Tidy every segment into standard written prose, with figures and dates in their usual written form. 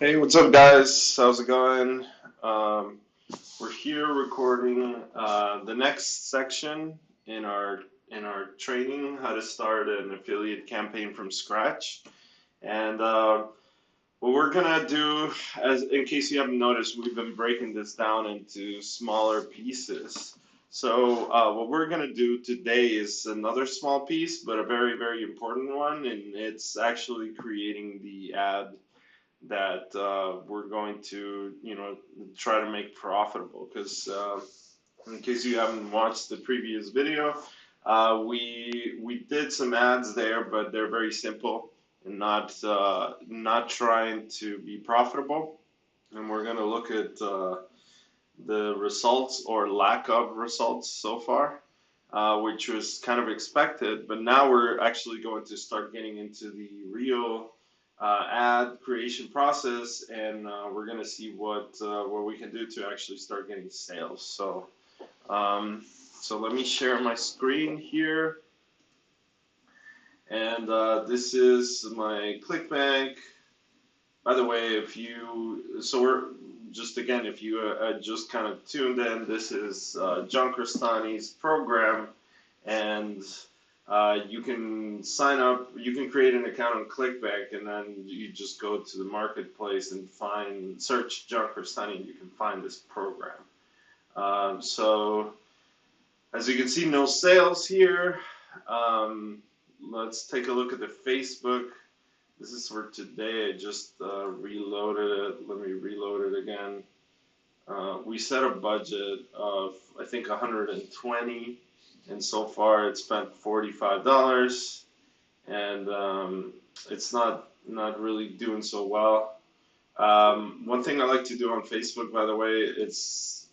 Hey, what's up, guys? How's it going? Um, we're here recording the next section in our training, how to start an affiliate campaign from scratch. And what we're gonna do, as in case you haven't noticed, we've been breaking this down into smaller pieces. So what we're gonna do today is another small piece, but a very, very important one, and it's actually creating the ad that we're going to, try to make profitable. Because in case you haven't watched the previous video, we did some ads there, but they're very simple and not trying to be profitable. And we're going to look at the results or lack of results so far. Which was kind of expected, but now we're actually going to start getting into the real ad creation process, and we're going to see what we can do to actually start getting sales. Um, so let me share my screen here, and this is my ClickBank. By the way, we're just again, if you just kind of tuned in, this is John Crestani's program, and you can sign up, you can create an account on ClickBank, and then you just go to the marketplace and search John Crestani, and you can find this program. So as you can see, no sales here. Let's take a look at the Facebook. This is for today. I just reloaded it. Let me reload it again. We set a budget of, I think, 120, and so far it's spent $45, and it's not really doing so well. One thing I like to do on Facebook, by the way, it's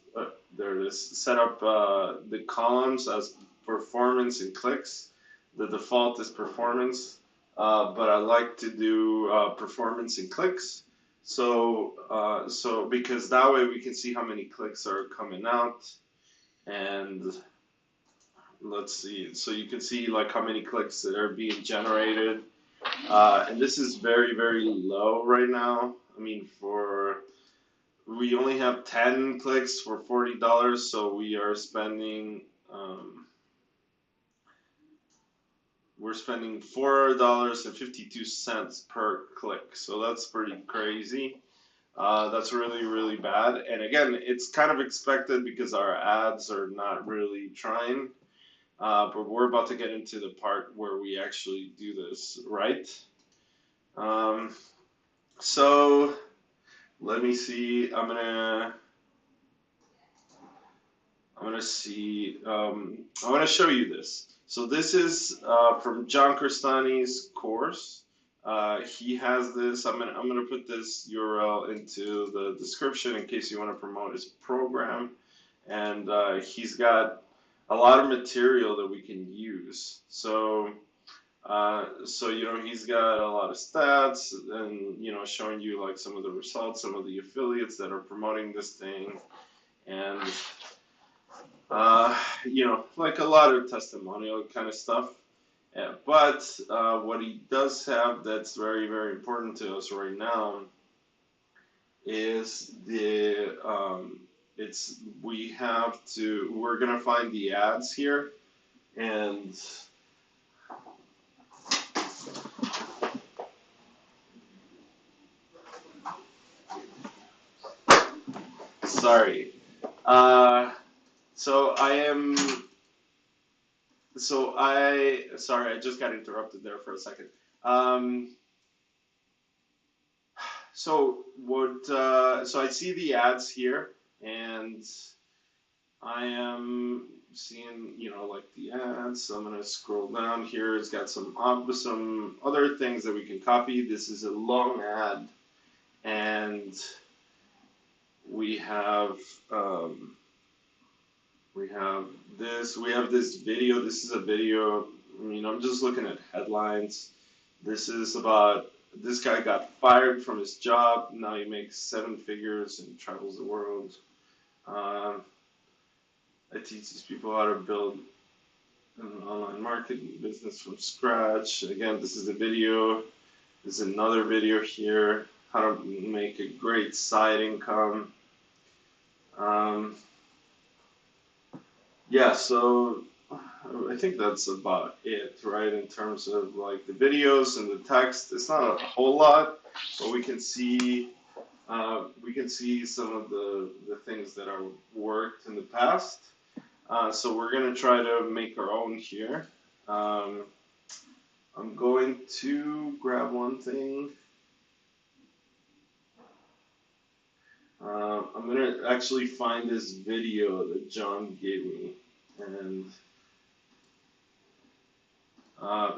there it is. Set up the columns as performance and clicks. The default is performance, but I like to do performance and clicks. So because that way we can see how many clicks are coming out, and let's see. So you can see like how many clicks that are being generated, and this is very, very low right now. I mean, we only have 10 clicks for $40, so we're spending $4.52 per click. So that's pretty crazy. That's really, really bad. And again, it's kind of expected because our ads are not really trying. But we're about to get into the part where we actually do this, right? Um, so let me see. I'm gonna show you this. So this is from John Crestani's course. He has this. I'm gonna put this URL into the description in case you want to promote his program. And he's got a lot of material that we can use. So he's got a lot of stats, and showing you like some of the results, some of the affiliates that are promoting this thing, and like a lot of testimonial kind of stuff. Yeah, but what he does have that's very, very important to us right now is we're gonna find the ads here, and sorry. Uh, so I am. Sorry, I just got interrupted there for a second. Um, so I see the ads here, and I am seeing, like the ads. So I'm gonna scroll down here. It's got some other things that we can copy. This is a long ad, and we have um, we have this video. This is a video. I mean, I'm just looking at headlines. This is about this guy got fired from his job. Now he makes seven figures and travels the world. Uh, I teach these people how to build an online marketing business from scratch. Again, this is a video. There's another video here. how to make a great side income. Um, yeah, so I think that's about it, right? In terms of like the videos and the text, it's not a whole lot, but we can see some of the things that are worked in the past. So we're gonna try to make our own here. Um, I'm going to grab one thing. I'm gonna actually find this video that John gave me, and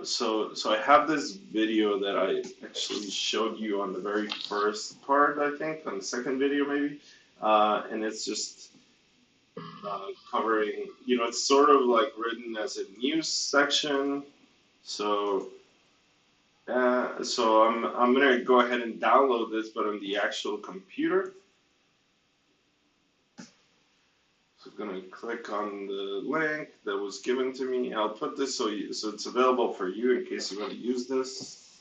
so I have this video that I actually showed you on the very first part, I think, on the second video maybe, and it's just covering, it's sort of like written as a news section. So I'm gonna go ahead and download this, but on the actual computer. So I'm gonna click on the link that was given to me. I'll put this so it's available for you in case you want to use this.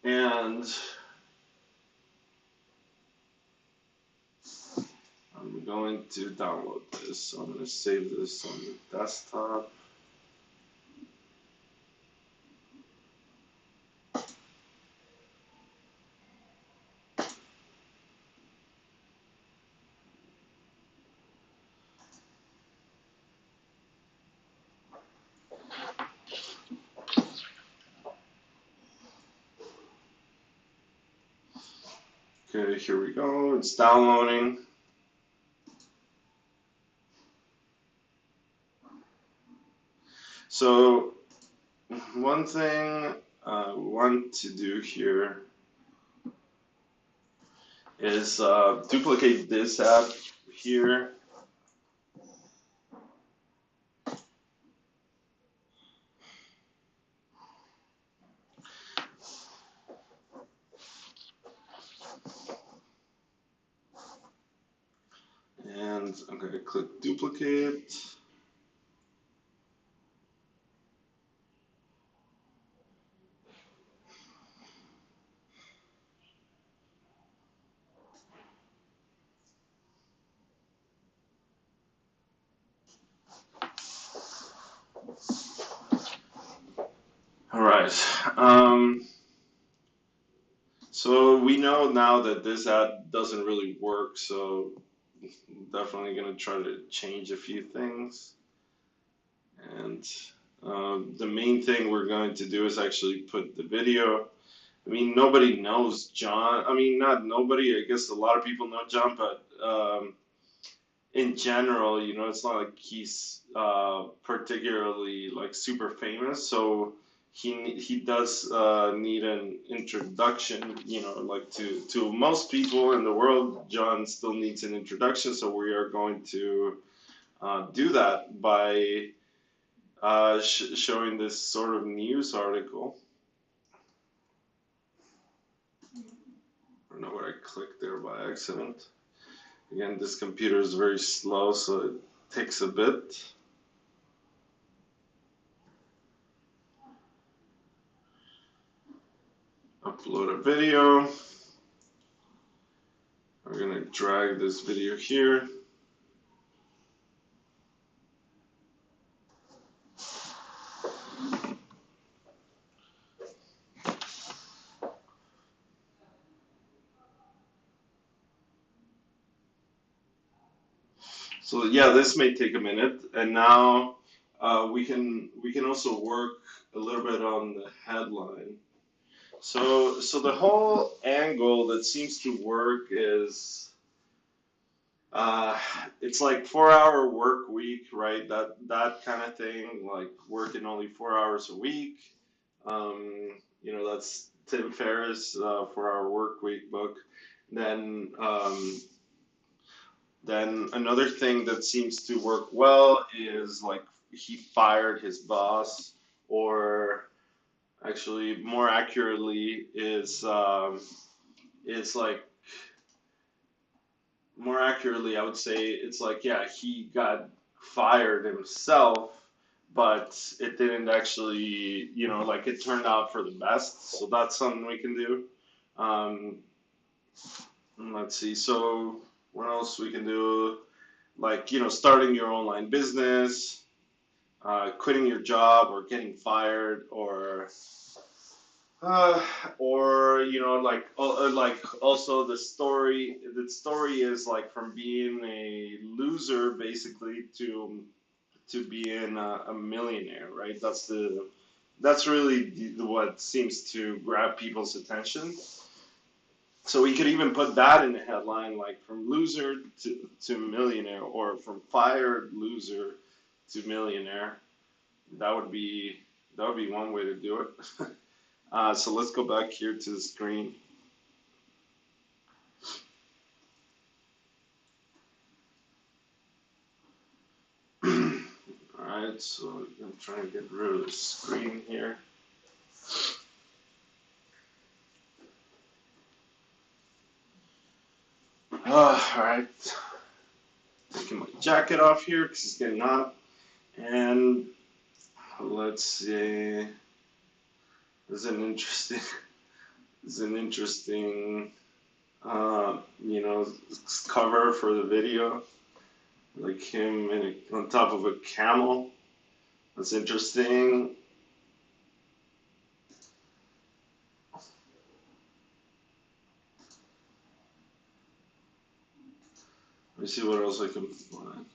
And I'm going to download this. So I'm gonna save this on the desktop. Okay, here we go. It's downloading. So one thing I want to do here is duplicate this app here. And I'm going to click duplicate. All right. So we know now that this ad doesn't really work, so definitely going to try to change a few things. And the main thing we're going to do is actually put the video. I mean, nobody knows John. I mean, not nobody. I guess a lot of people know John, but in general, it's not like he's particularly like super famous. So he does need an introduction. Like to most people in the world, John still needs an introduction. So we are going to do that by showing this sort of news article. I don't know what I clicked there by accident. Again, this computer is very slow, so it takes a bit. Upload a video. We're gonna drag this video here. So yeah, this may take a minute, and now we can also work a little bit on the headline. So the whole angle that seems to work is it's like 4 hour work week, right? That kind of thing, like working only 4 hours a week. That's Tim Ferriss' 4 hour work week book. Then then another thing that seems to work well is like he fired his boss, or actually more accurately is like I would say it's like, yeah, he got fired himself, but it didn't actually, you know, like it turned out for the best. So that's something we can do. Um, let's see. So what else we can do? Like, you know, starting your online business, quitting your job or getting fired, uh, or you know, like also the story. The story is like from being a loser basically to being a millionaire, right? That's really what seems to grab people's attention. So we could even put that in the headline, like from loser to millionaire, or from fired loser to millionaire. That would be that would be one way to do it. So let's go back here to the screen. All right, so I'm trying to get rid of the screen here. All right, taking my jacket off here because it's getting hot. And let's see. This is an interesting. This is an interesting. You know, cover for the video, like him on top of a camel. That's interesting. Let me see what else I can find.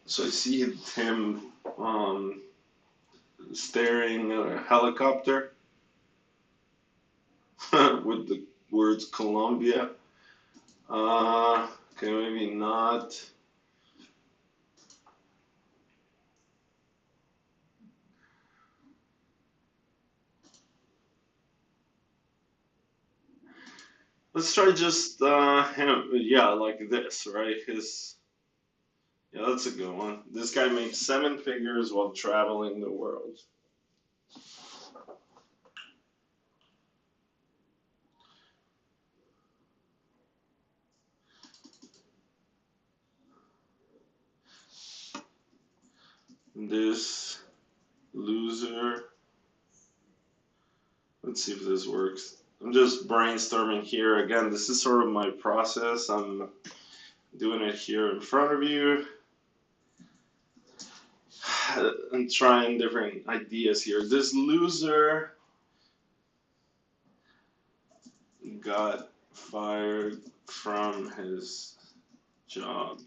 So I see him staring at a helicopter with the words Colombia. Okay, maybe not. Let's try just him. Yeah, like this, right? Yeah, that's a good one. This guy makes 7 figures while traveling the world. This loser. Let's see if this works. I'm just brainstorming here. Again, this is sort of my process. I'm doing it here in front of you and trying different ideas here. This loser got fired from his job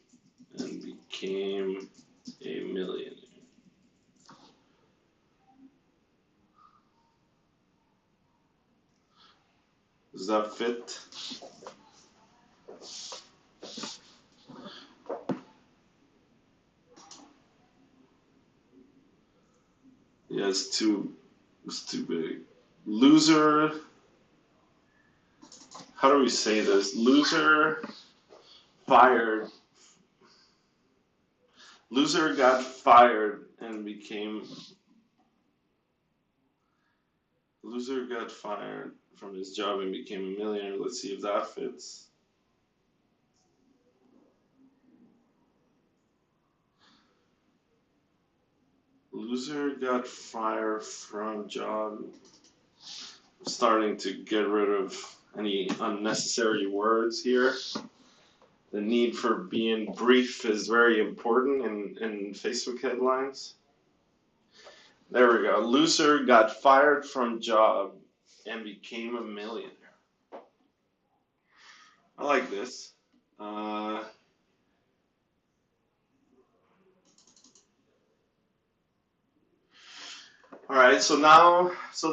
and became a millionaire. Does that fit? Yeah, it's too big. Loser. How do we say this? Loser fired. Loser got fired and became. Loser got fired from his job and became a millionaire. Let's see if that fits. Loser got fired from job. I'm starting to get rid of any unnecessary words here. The need for being brief is very important in Facebook headlines. There we go. Loser got fired from job and became a millionaire. I like this. All right, so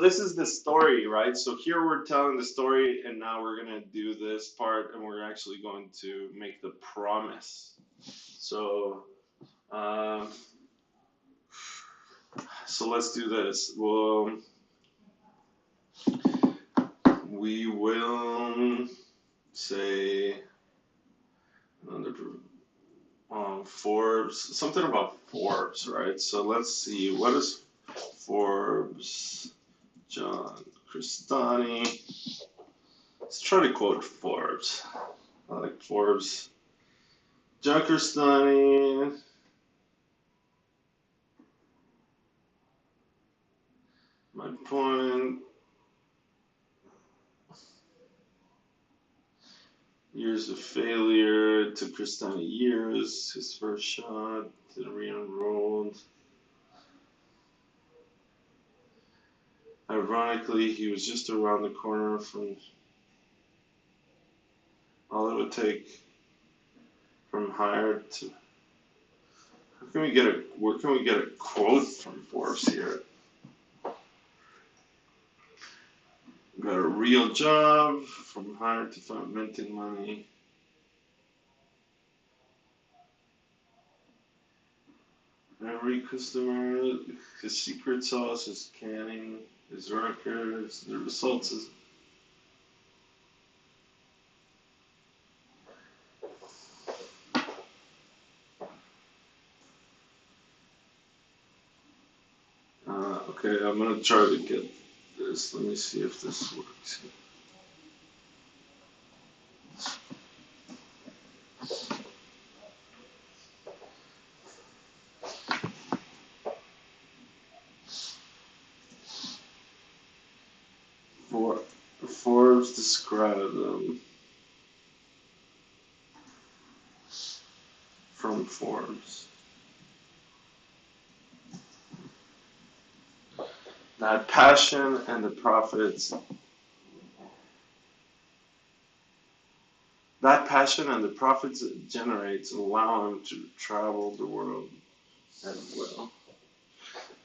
this is the story, right? So here we're telling the story, and now we're gonna do this part, and we're actually going to make the promise. So, um, so let's do this. We will say another Forbes, something about Forbes, right? So let's see, what is Forbes? John Crestani. Let's try to quote Forbes. I like Forbes. Junkerstani. My point. Years of failure. It took Cristani years. His first shot. Then re-enrolled. Ironically, he was just around the corner from all it would take from hired to. Where can we get a quote from Forbes here? Got a real job from hired to find minting money. Every customer, his secret sauce is canning, his records, the results is. Okay, I'm gonna try to get this. Let me see if this works. For Forbes described them from Forbes. That passion and the profits. That passion and the profits it generates allow him to travel the world at will.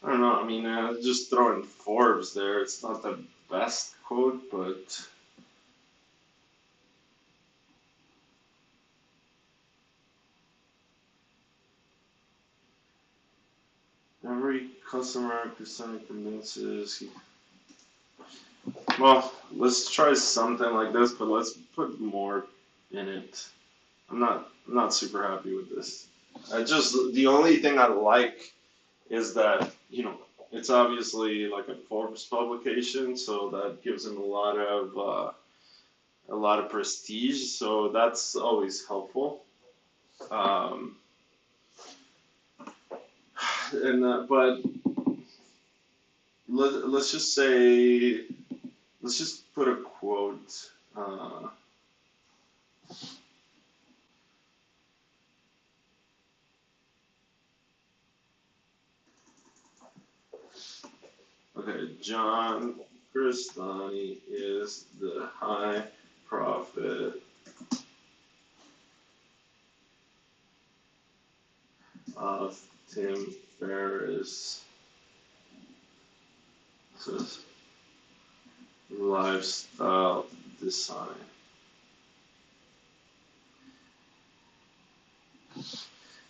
I don't know. I mean, just throwing Forbes there. It's not the best quote, but every customer Cristiano convinces. Well, let's try something like this, but let's put more in it. I'm not super happy with this. I just the only thing I like is that it's obviously like a Forbes publication, so that gives him a lot of prestige. So that's always helpful. Um, and but let's just say let's just put a quote. Okay, John Cristani is the high profit of Tim Ferriss' lifestyle design.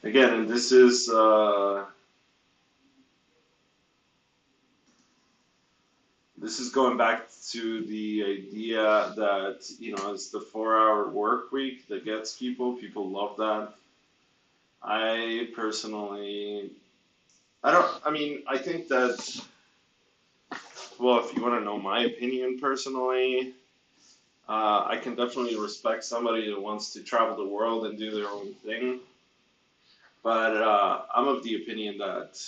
Again, this is going back to the idea that it's the 4-hour work week that gets people. People love that. I personally, I don't. I mean, I think that. Well, if you want to know my opinion personally, I can definitely respect somebody that wants to travel the world and do their own thing. But I'm of the opinion that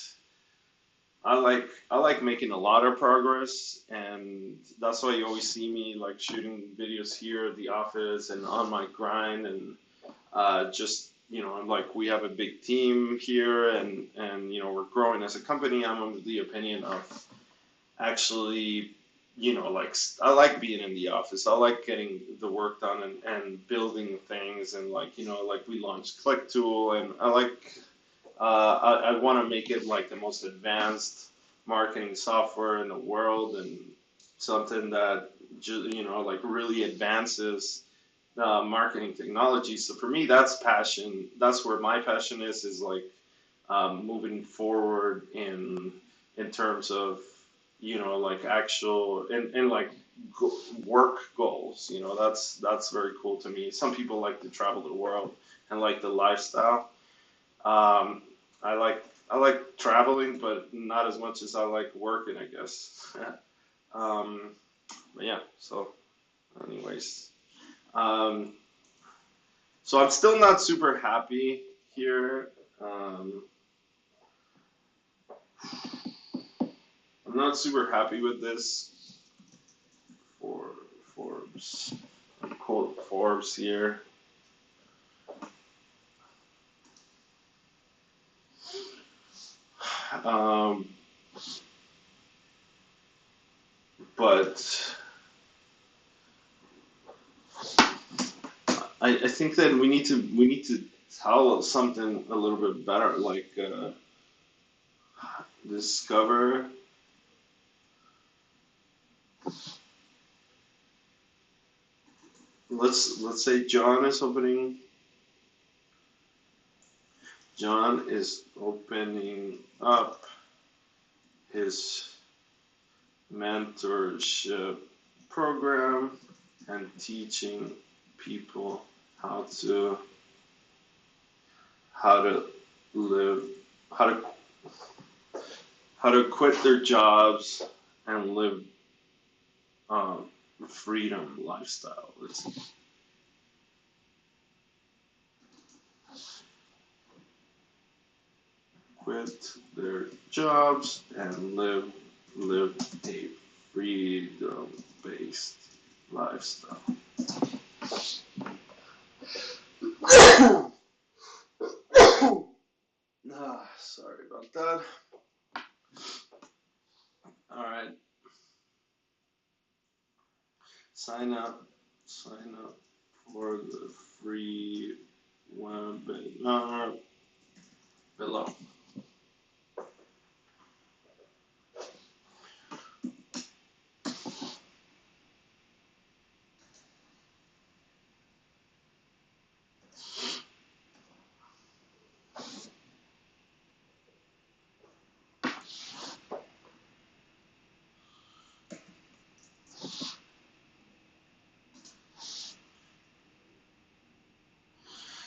I like making a lot of progress, and that's why you always see me like shooting videos here at the office and on my grind, and just I'm like we have a big team here, and we're growing as a company. I'm of the opinion of actually like I like being in the office. I like getting the work done and building things, and like we launched ClickTool, and I want to make it like the most advanced marketing software in the world, and something that like really advances marketing technology. So for me, that's passion. That's where my passion is like moving forward in terms of like actual and like work goals. That's very cool to me. Some people like to travel the world and like the lifestyle. um, I like traveling, but not as much as I like working, I guess. um, but yeah, so anyways, um, So I'm still not super happy here. Um, I'm not super happy with this for Forbes. I quote Forbes here. Um, but I think that we need to tell something a little bit better, like discover. Let's say John is opening up his mentorship program and teaching people how to how to live how to how to quit their jobs and live um, freedom lifestyle. Let's quit their jobs and live a freedom based lifestyle. Sorry about that. All right, sign up for the free webinar below.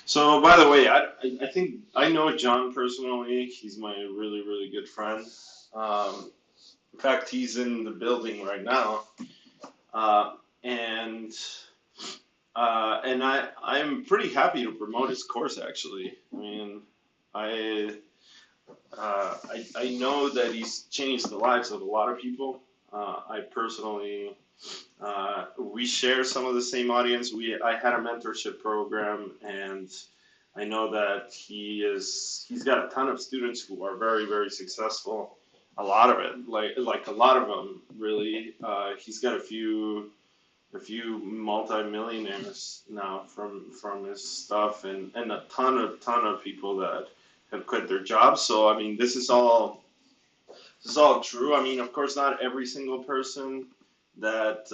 So, by the way, I think I know John personally. He's my really, really good friend. Um, in fact, he's in the building right now. Uh, and I'm pretty happy to promote his course, actually. I mean, I, I know that he's changed the lives of a lot of people. I personally, we share some of the same audience. I had a mentorship program, and I know that he's got a ton of students who are very, very successful. A lot of it, like a lot of them, really. He's got a few multi-millionaires now from his stuff, and a ton of people that have quit their jobs. So I mean, this is all true. I mean, of course, not every single person that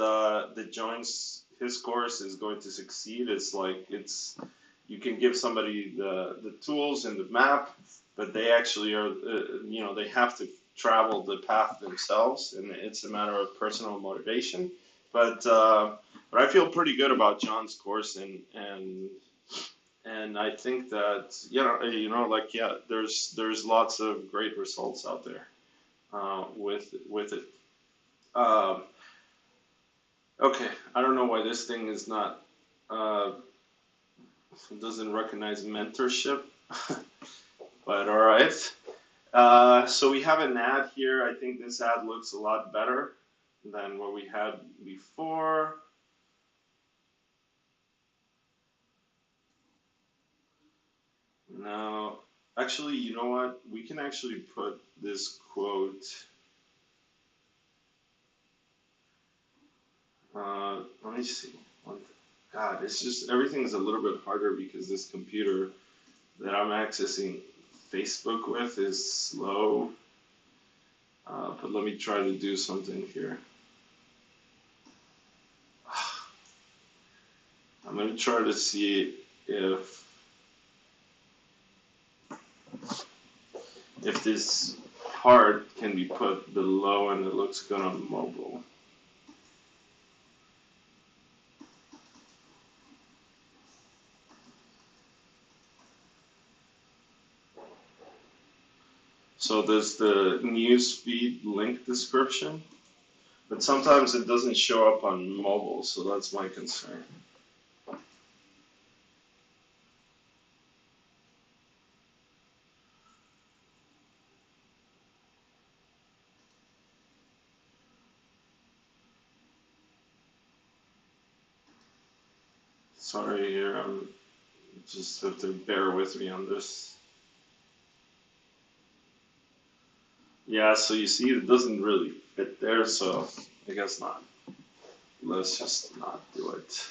joins his course is going to succeed. You can give somebody the tools and the map, but they actually are they have to travel the path themselves, and it's a matter of personal motivation. But I feel pretty good about John's course, and I think that like, yeah, there's lots of great results out there with it. Um, okay, I don't know why this thing is not uh, doesn't recognize mentorship, but all right. So we have an ad here. I think this ad looks a lot better than what we had before. Now, actually, you know what? We can actually put this quote. Let me see. God, it's just everything's a little bit harder because this computer that I'm accessing Facebook with is slow. But let me try to do something here. I'm going to try to see if this part can be put below and it looks good on mobile. So there's the newsfeed link description, but sometimes it doesn't show up on mobile, so that's my concern. Sorry here, just have to bear with me on this. Yeah, so you see it doesn't really fit there, so I guess not. Let's just not do it.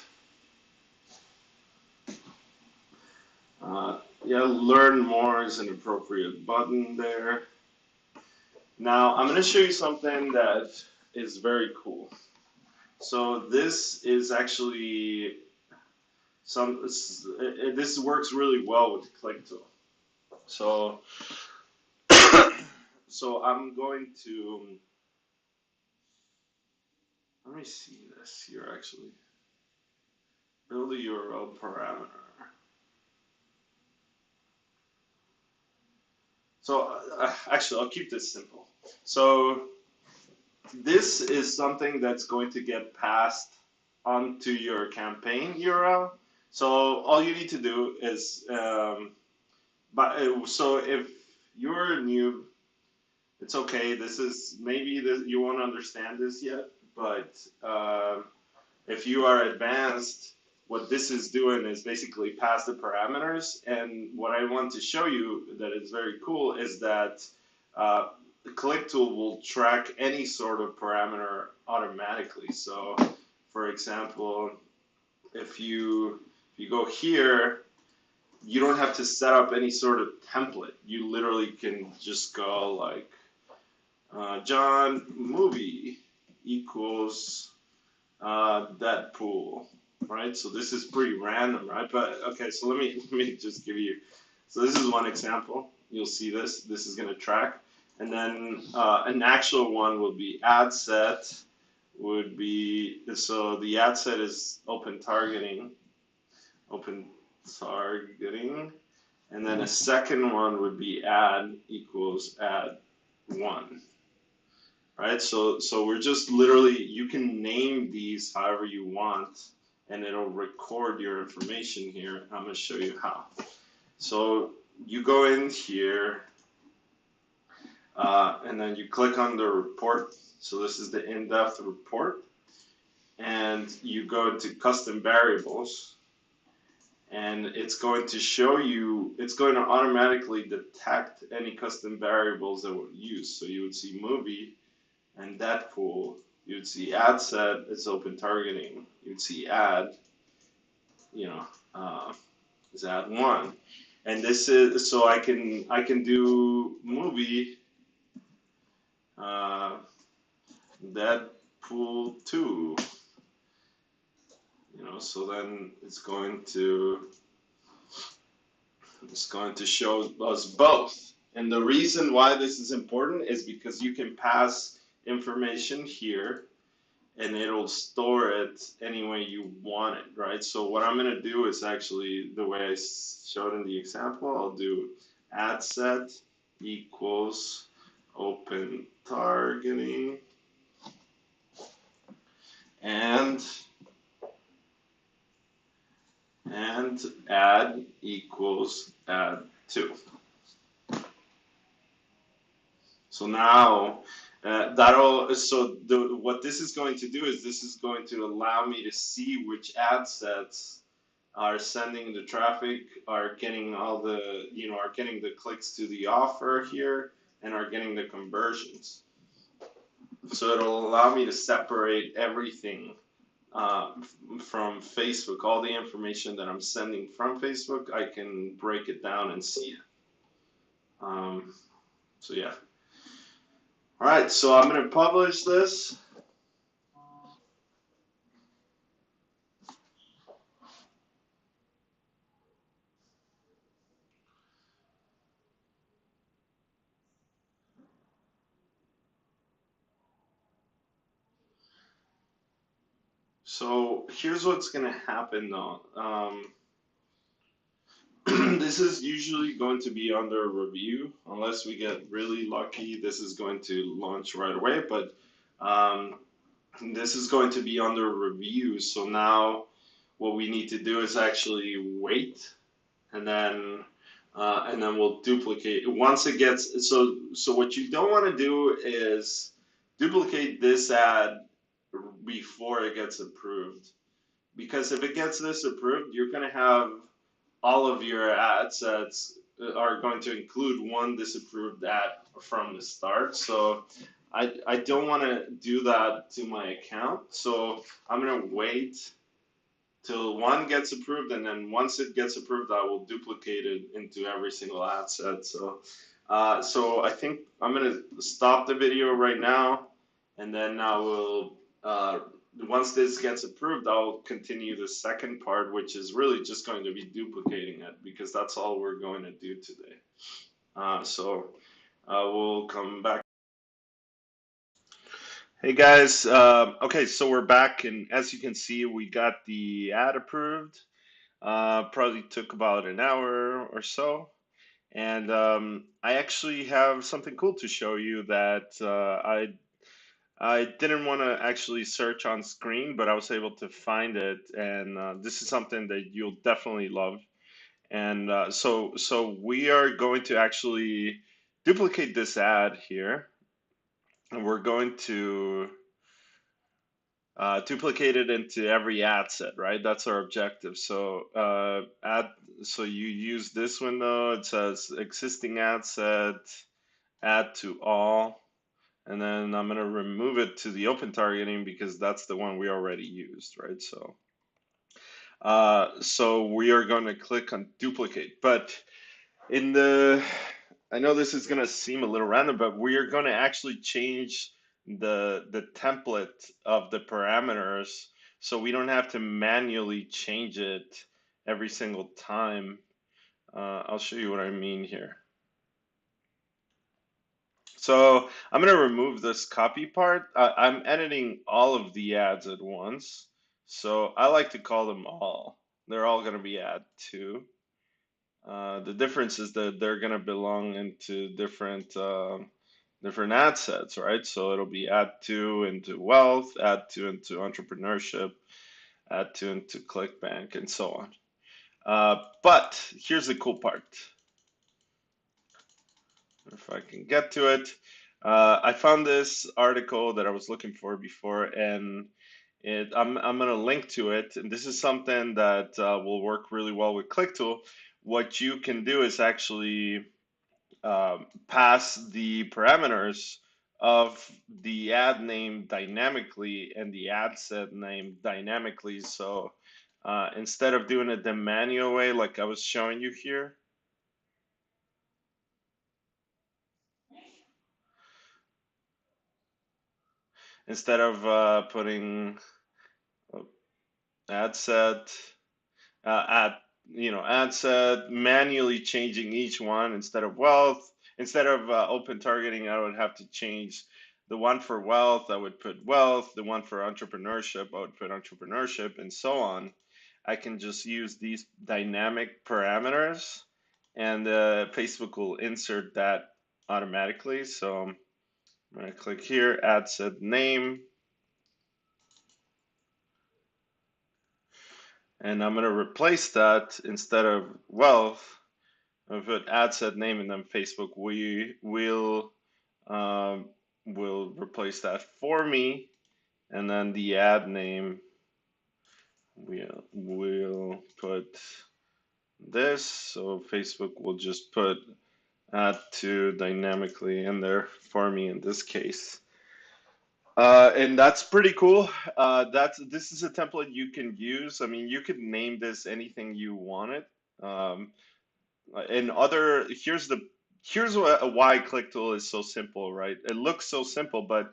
Yeah, learn more is an appropriate button there. Now I'm going to show you something that is very cool. So this is actually this works really well with the click tool. So so I'm going to let me see this here actually. Build a URL parameter. So actually, I'll keep this simple. So this is something that's going to get passed onto your campaign URL. So all you need to do is, so if you're new, it's okay. This is maybe you won't understand this yet, but if you are advanced, what this is doing is basically pass the parameters. And what I want to show you that is very cool is that the click tool will track any sort of parameter automatically. So, for example, if you go here, you don't have to set up any sort of template. You literally can just go like John movie equals Deadpool, right? So this is pretty random, right? But okay, so let me just give you. So this is one example. You'll see this. This is going to track, and then an actual one will be ad set. Would be so the ad set is open targeting, and then a second one would be ad equals ad one. Right, so we're just literally, you can name these however you want, and it'll record your information here. I'm going to show you how. So you go in here, and then you click on the report. So this is the in-depth report, and you go to custom variables, and it's going to show you, it's going to automatically detect any custom variables that were used. So you would see movie and Deadpool, you'd see ad set, it's open targeting. You'd see ad, is ad one, and this is so I can do movie, Deadpool 2. So then it's going to show us both. And the reason why this is important is because you can pass information here and it'll store it any way you want it, right? So what I'm going to do is actually the way I showed in the example. I'll do ad set equals open targeting and ad equals ad 2. So now what this is going to do is this is going to allow me to see which ad sets are sending the traffic, are getting all the, are getting the clicks to the offer here, and are getting the conversions. So it'll allow me to separate everything from Facebook. All the information that I'm sending from Facebook, I can break it down and see it. So yeah. All right, so I'm going to publish this. So here's what's going to happen though. This is usually going to be under review. Unless we get really lucky, this is going to launch right away. But this is going to be under review. So now what we need to do is actually wait, and then we'll duplicate. Once it gets, so what you don't want to do is duplicate this ad before it gets approved. because if it gets disapproved, you're going to have all of your ad sets are going to include one disapproved ad from the start. So I don't want to do that to my account. So I'm going to wait till one gets approved, and then once it gets approved, I will duplicate it into every single ad set. So I think I'm gonna stop the video right now, and then I will. Once this gets approved, I'll continue the second part, which is really just going to be duplicating it because that's all we're going to do today. We'll come back. Hey guys, okay, so we're back, and as you can see, we got the ad approved. Probably took about an hour or so. And I actually have something cool to show you that I didn't want to actually search on screen, but I was able to find it, and this is something that you'll definitely love. And so we are going to actually duplicate this ad here, and we're going to duplicate it into every ad set, right? That's our objective. So you use this window. It says existing ad set, add to all, and then I'm gonna remove it to the open targeting because that's the one we already used, right? So we are going to click on duplicate, but in the I know this is gonna seem a little random, but we are going to actually change the template of the parameters so we don't have to manually change it every single time. I'll show you what I mean here. So I'm going to remove this copy part. I'm editing all of the ads at once. So I like to call them all. They're all going to be ad two. The difference is that they're going to belong into different ad sets, right? So it'll be ad two into wealth, ad two into entrepreneurship, ad two into ClickBank, and so on. But here's the cool part. If I can get to it. I found this article that I was looking for before, and I'm gonna link to it. And this is something that will work really well with ClickTool. What you can do is actually pass the parameters of the ad name dynamically and the ad set name dynamically. So instead of doing it the manual way, like I was showing you here, instead of putting ad set, ad ad set, manually changing each one instead of wealth. Instead of open targeting, I would have to change the one for wealth. I would put wealth. The one for entrepreneurship, I would put entrepreneurship, and so on. I can just use these dynamic parameters, and Facebook will insert that automatically. So I'm going to click here, ad set name. And I'm going to replace that instead of wealth. I put ad set name and then Facebook will replace that for me, and then the ad name we'll put this. So Facebook will just put ad to dynamically in there for me in this case. And that's pretty cool. This is a template you can use. I mean, you could name this anything you wanted. Um, and other here's why ClickTool is so simple, right? It looks so simple, but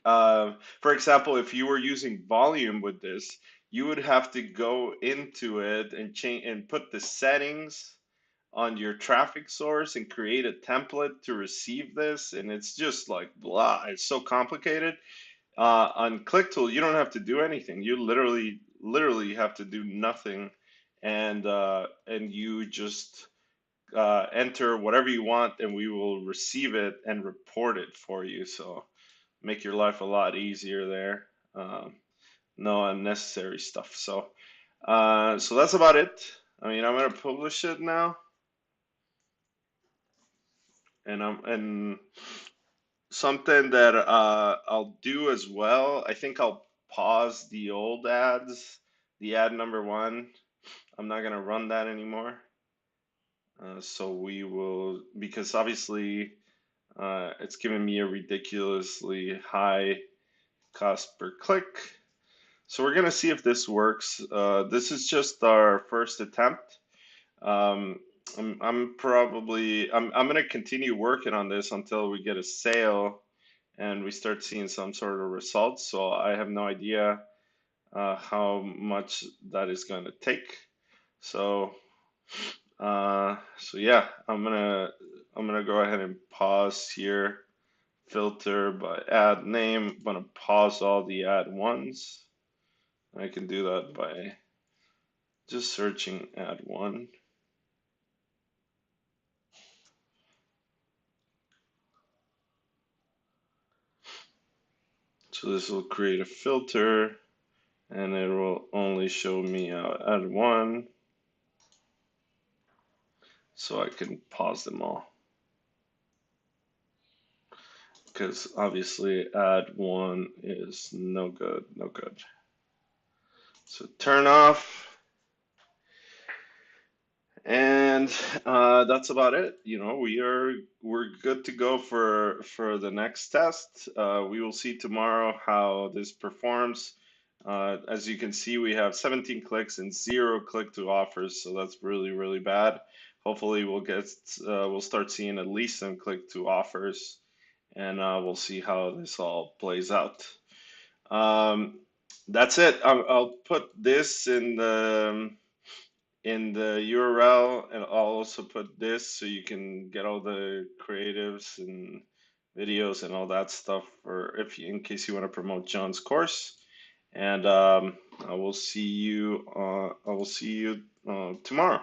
for example, if you were using volume with this, you would have to go into it and change and put the settings on your traffic source and create a template to receive this, and it's just like blah. It's so complicated. On ClickTool, you don't have to do anything. You literally have to do nothing, and you just enter whatever you want, and we will receive it and report it for you. So make your life a lot easier there. No unnecessary stuff. So that's about it. I mean, I'm gonna publish it now, and something that I'll do as well. I think I'll pause the old ads the ad number one, I'm not gonna run that anymore. So we will, because obviously it's giving me a ridiculously high cost per click. So we're gonna see if this works. This is just our first attempt. Um, I'm gonna continue working on this until we get a sale and we start seeing some sort of results. So I have no idea how much that is going to take. So so yeah, I'm gonna go ahead and pause here. Filter by ad name. I'm gonna pause all the ad ones. I can do that by just searching ad one. So this will create a filter and it will only show me ad one. So I can pause them all. Because obviously ad one is no good, no good. So turn off. And that's about it. You know, we're good to go for the next test. We will see tomorrow how this performs. As you can see, we have 17 clicks and 0 click to offers, so that's really, really bad. Hopefully, we'll start seeing at least some click to offers, and we'll see how this all plays out. Um, that's it. I'll put this in the URL, and I'll also put this so you can get all the creatives and videos and all that stuff for if you, in case you want to promote John's course. And I will see you tomorrow.